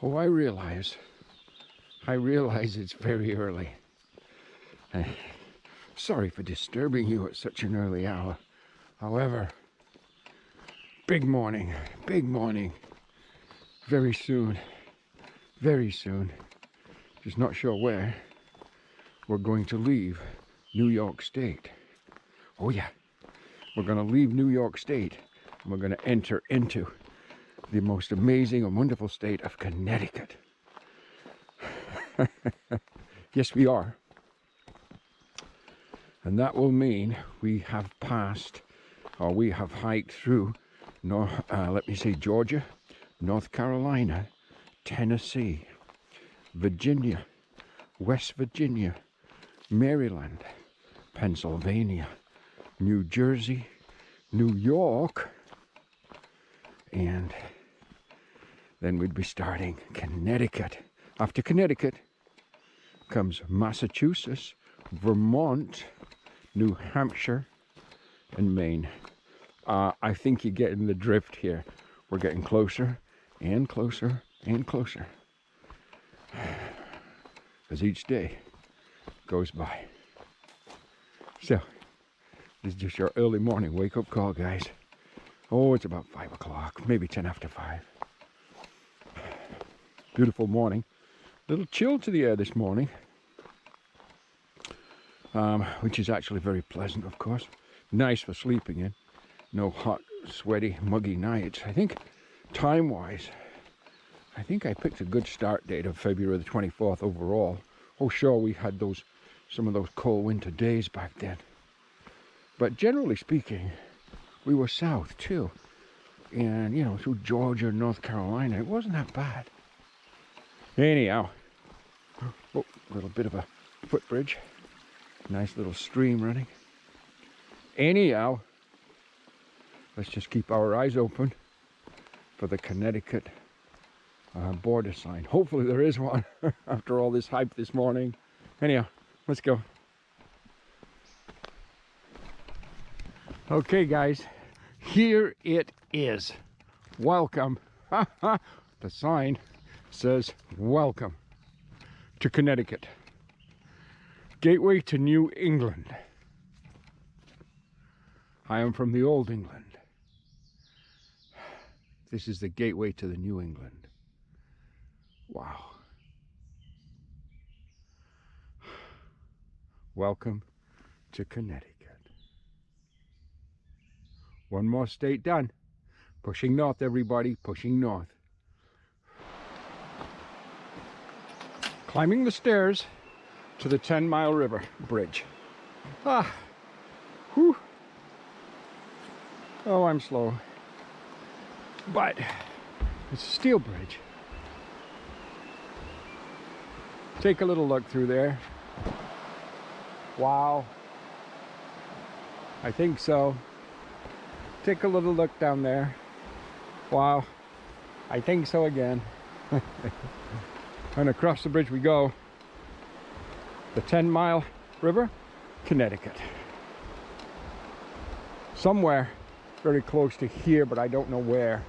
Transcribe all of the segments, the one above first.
Oh, I realize it's very early. Sorry for disturbing you at such an early hour. However, big morning. Very soon, just not sure where, we're going to leave New York State. Oh yeah, we're going to leave New York State and we're going to enter into the most amazing and wonderful state of Connecticut. Yes, we are. And that will mean we have passed, or we have hiked through Georgia, North Carolina, Tennessee, Virginia, West Virginia, Maryland, Pennsylvania, New Jersey, New York, and then we'd be starting Connecticut. After Connecticut comes Massachusetts, Vermont, New Hampshire, and Maine. I think you're getting the drift here. We're getting closer and closer and closer as each day goes by. So, this is just your early morning wake-up call, guys. Oh, it's about 5 o'clock, maybe 10 after 5. Beautiful morning. Little chill to the air this morning, which is actually very pleasant, of course. Nice for sleeping in. No hot, sweaty, muggy nights. I think, time-wise, I think I picked a good start date of February the 24th overall. Oh, sure, we had some of those cold winter days back then. But generally speaking, we were south too. And, through Georgia and North Carolina, it wasn't that bad. Anyhow, oh, a little bit of a footbridge. Nice little stream running. Anyhow, let's just keep our eyes open for the Connecticut border sign. Hopefully there is one after all this hype this morning. Anyhow, let's go. Okay, guys, here it is. Welcome. The sign says welcome to Connecticut. Gateway to New England. I am from the Old England. This is the gateway to the New England. Wow. Welcome to Connecticut. One more state done. Pushing north, everybody, pushing north. Climbing the stairs to the 10-mile river bridge. Whew. Oh, I'm slow. But it's a steel bridge. Take a little look through there. Wow. I think so. Take a little look down there. Wow. I think so again. And across the bridge we go. The 10-mile river, Connecticut. Somewhere very close to here, but I don't know where,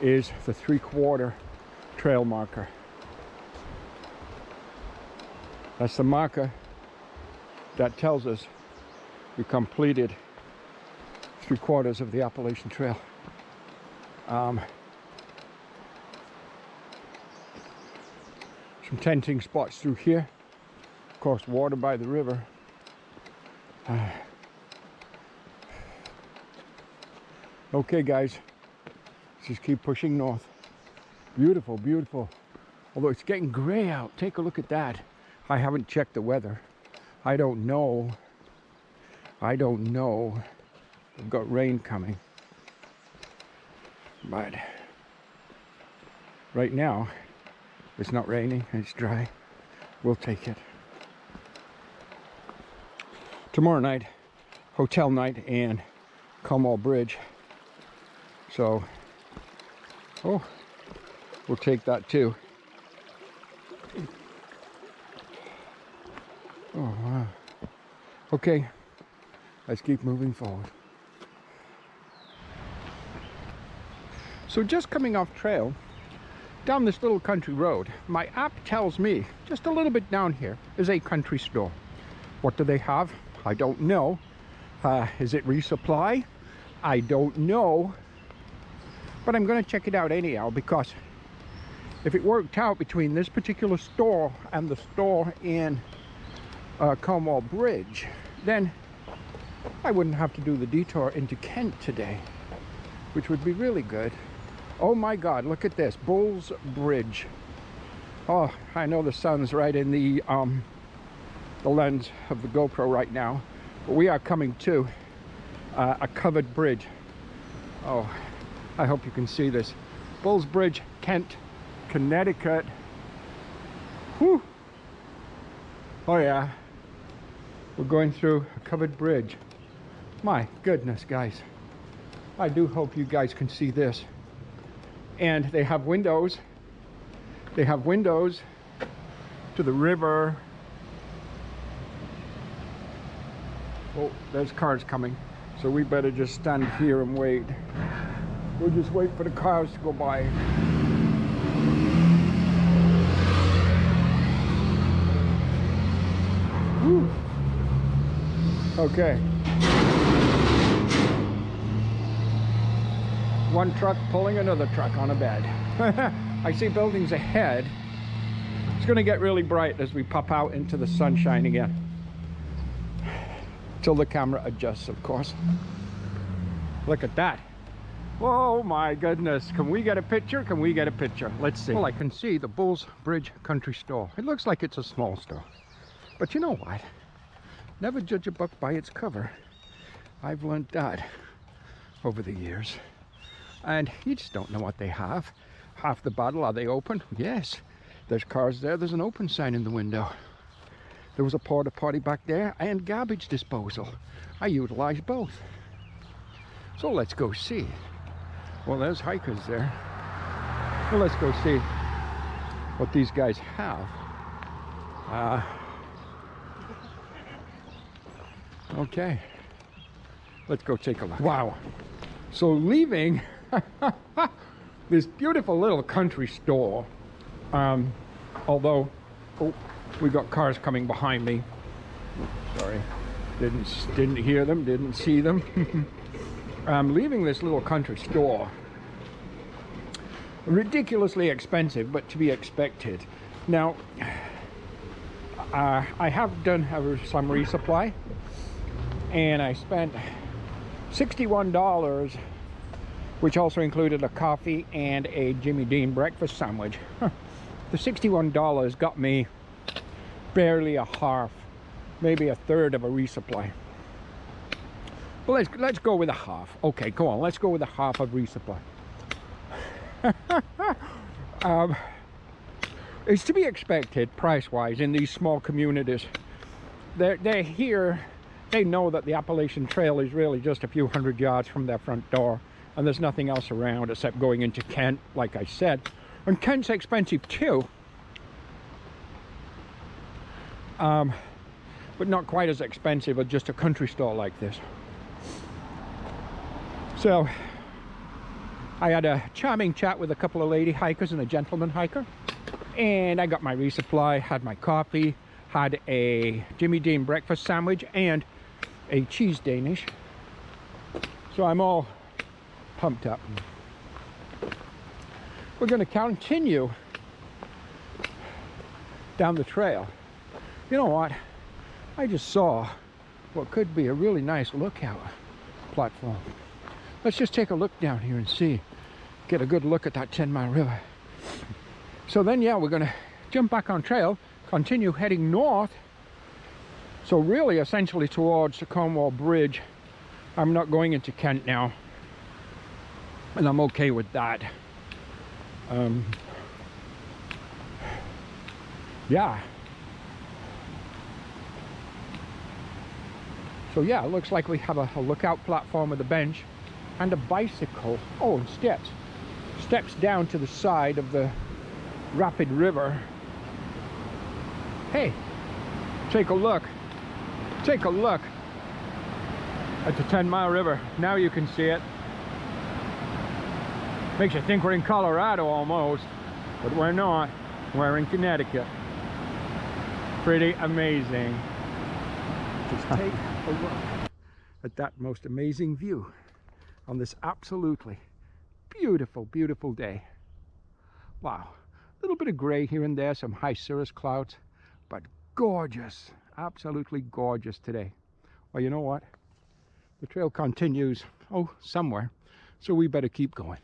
is the 3/4 trail marker. That's the marker that tells us we completed 3/4 of the Appalachian Trail. Some tenting spots through here. Of course, water by the river. Okay, guys, let's just keep pushing north. Beautiful, beautiful. Although it's getting gray out. Take a look at that. I haven't checked the weather. I don't know. We've got rain coming. But right now, it's not raining, it's dry. We'll take it. Tomorrow night, hotel night and Como Bridge. So, we'll take that too. Oh, wow. Okay, let's keep moving forward. So just coming off trail, down this little country road, my app tells me just a little bit down here is a country store. What do they have? I don't know. Is it resupply? I don't know. But I'm going to check it out anyhow, because if it worked out between this particular store and the store in Cornwall Bridge, then I wouldn't have to do the detour into Kent today, which would be really good. Oh my God, look at this, Bulls Bridge. Oh, I know the sun's right in the lens of the GoPro right now, but we are coming to a covered bridge. Oh, I hope you can see this. Bulls Bridge, Kent, Connecticut. Whew. Oh yeah, we're going through a covered bridge. My goodness, guys. I do hope you guys can see this. And they have windows. They have windows to the river. Oh, there's cars coming. So we better just stand here and wait. We'll just wait for the cars to go by. Woo. Okay. One truck pulling another truck on a bed. I see buildings ahead. It's going to get really bright as we pop out into the sunshine again. Till the camera adjusts, of course. Look at that. Oh my goodness. Can we get a picture? Can we get a picture? Let's see. Well, I can see the Bulls Bridge Country Store. It looks like it's a small store. But you know what? Never judge a book by its cover. I've learned that over the years. And you just don't know what they have. Half the bottle, are they open? Yes. There's cars there. There's an open sign in the window. There was a porta potty back there and garbage disposal. I utilized both. So let's go see. Well, there's hikers there. Well, let's go see what these guys have. Okay. Let's go take a look. Wow. So leaving this beautiful little country store, although we got cars coming behind me. Sorry, didn't hear them, didn't see them. Leaving this little country store, ridiculously expensive, but to be expected. Now, I have done some resupply, and I spent $61, which also included a coffee and a Jimmy Dean breakfast sandwich. The $61 got me barely a half, maybe a third of a resupply. Well, let's go with a half. Okay, go on, let's go with a half of resupply. It's to be expected price-wise in these small communities. They're here. They know that the Appalachian Trail is really just a few hundred yards from their front door, and there's nothing else around except going into Kent, like I said. And Kent's expensive too. But not quite as expensive as just a country store like this. So I had a charming chat with a couple of lady hikers and a gentleman hiker, and I got my resupply, had my coffee, had a Jimmy Dean breakfast sandwich and a cheese Danish. So I'm all pumped up. We're going to continue down the trail. You know what? I just saw what could be a really nice lookout platform. Let's just take a look down here and see, get a good look at that 10-mile river. So then, yeah, we're going to jump back on trail, continue heading north. So really, essentially towards the Cornwall Bridge. I'm not going into Kent now, and I'm okay with that. Yeah. So yeah, it looks like we have a lookout platform with a bench and a bicycle. Oh, and steps. Steps down to the side of the rapid river. Hey, take a look. Take a look at the 10-mile river. Now you can see it. Makes you think we're in Colorado almost. but we're not. We're in Connecticut. Pretty amazing. Just take a look at that most amazing view on this absolutely beautiful, beautiful day. Wow. A little bit of gray here and there, some high cirrus clouds, but gorgeous, absolutely gorgeous today. Well, you know what? The trail continues, oh, somewhere, so we better keep going.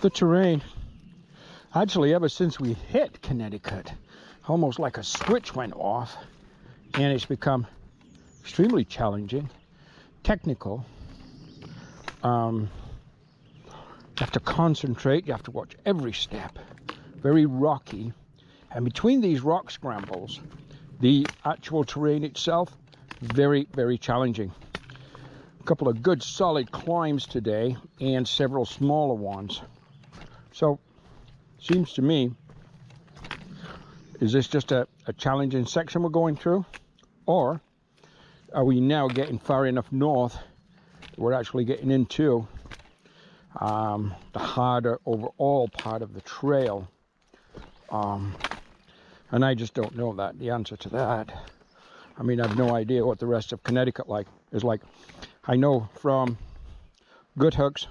The terrain, actually, ever since we hit Connecticut, almost like a switch went off, and it's become extremely challenging, technical. You have to concentrate, you have to watch every step, very rocky, and between these rock scrambles, the actual terrain itself, very, very challenging. A couple of good solid climbs today and several smaller ones. So, seems to me, is this just a challenging section we're going through? Or are we now getting far enough north that we're actually getting into the harder overall part of the trail? And I just don't know the answer to that. I mean, I have no idea what the rest of Connecticut is like. I know from Good Hooks,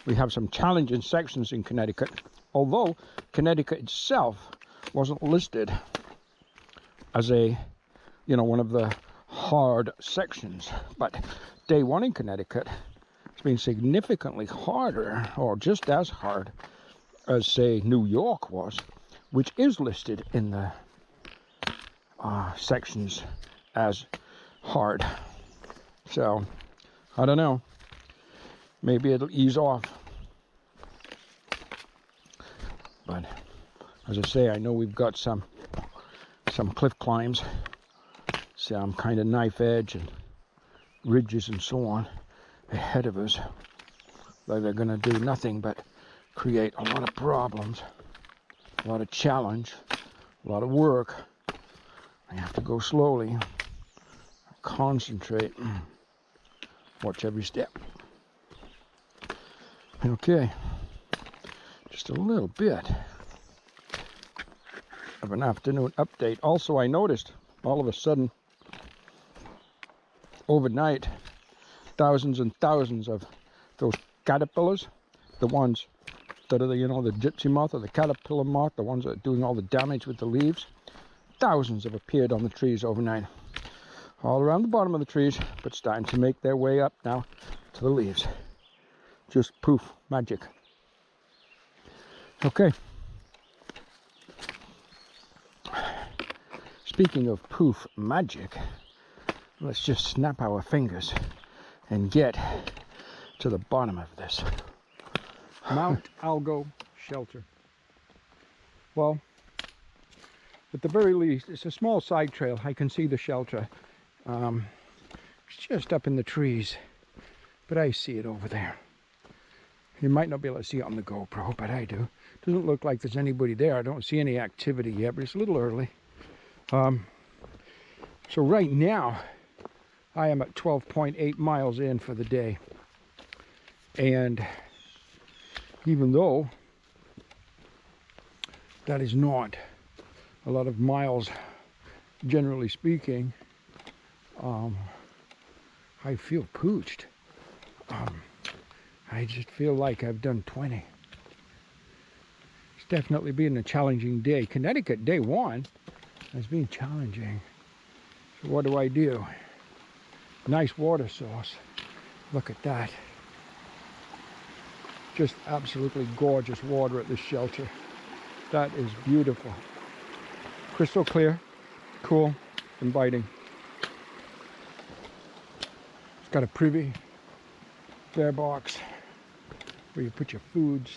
we have some challenging sections in Connecticut, although Connecticut itself wasn't listed as one of the hard sections. But day one in Connecticut has been significantly harder, or just as hard as, say, New York was, which is listed in the sections as hard. So, I don't know. Maybe it'll ease off. But, as I say, I know we've got some cliff climbs, some kind of knife edge and ridges and so on ahead of us. That are going to do nothing but create a lot of problems, a lot of challenge, a lot of work. I have to go slowly, concentrate, watch every step. Okay, just a little bit of an afternoon update. Also, I noticed all of a sudden, overnight, thousands and thousands of those caterpillars, the ones that are the gypsy moth or the caterpillar moth, the ones that are doing all the damage with the leaves, thousands have appeared on the trees overnight, all around the bottom of the trees, but starting to make their way up now to the leaves. Just poof, magic. Okay. Speaking of poof magic, let's just snap our fingers and get to the bottom of this. Mount Algo Shelter. Well, at the very least, it's a small side trail. I can see the shelter. It's just up in the trees, but I see it over there. You might not be able to see it on the GoPro, but I do. Doesn't look like there's anybody there. I don't see any activity yet, but it's a little early. So right now, I am at 12.8 miles in for the day. And even though that is not a lot of miles, generally speaking, I feel pooched. I just feel like I've done 20. It's definitely been a challenging day. Connecticut day one has been challenging. So what do? Nice water source. Look at that. Just absolutely gorgeous water at this shelter. That is beautiful. Crystal clear, cool, inviting. It's got a privy, bear box, where you put your foods.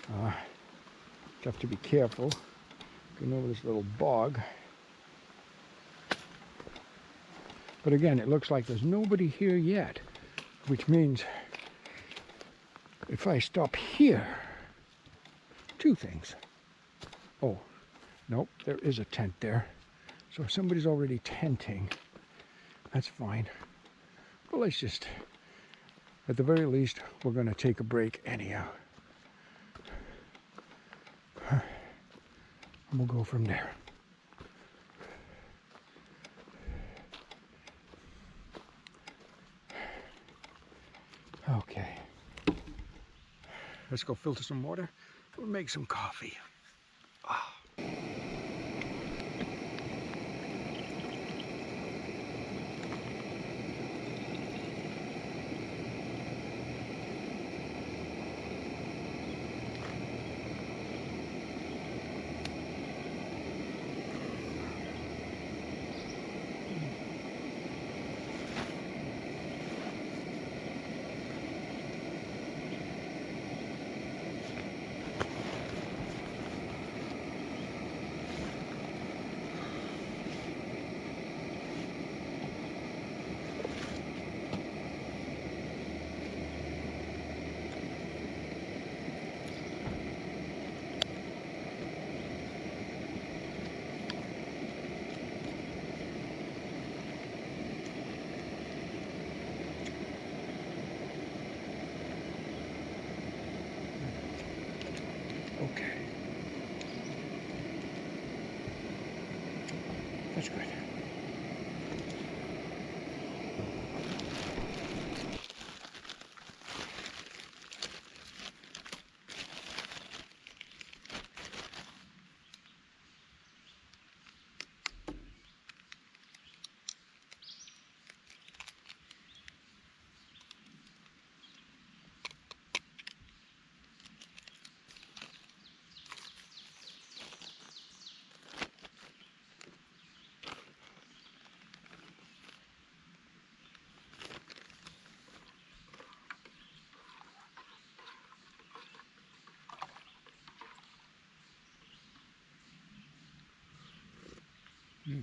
You have to be careful. Going over this little bog. But again, it looks like there's nobody here yet, which means if I stop here, two things. Oh, nope, there is a tent there. So if somebody's already tenting, that's fine. But let's just, at the very least, we're going to take a break anyhow. And we'll go from there. Okay. Let's go filter some water. We'll make some coffee. Ah. Okay. That's good. Mm.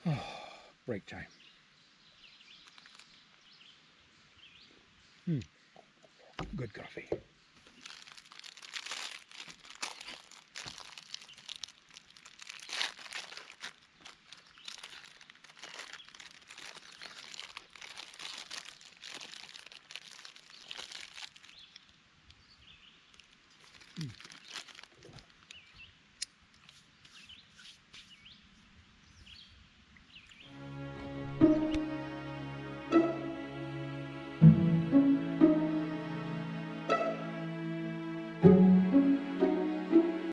Oh, break time. Good coffee.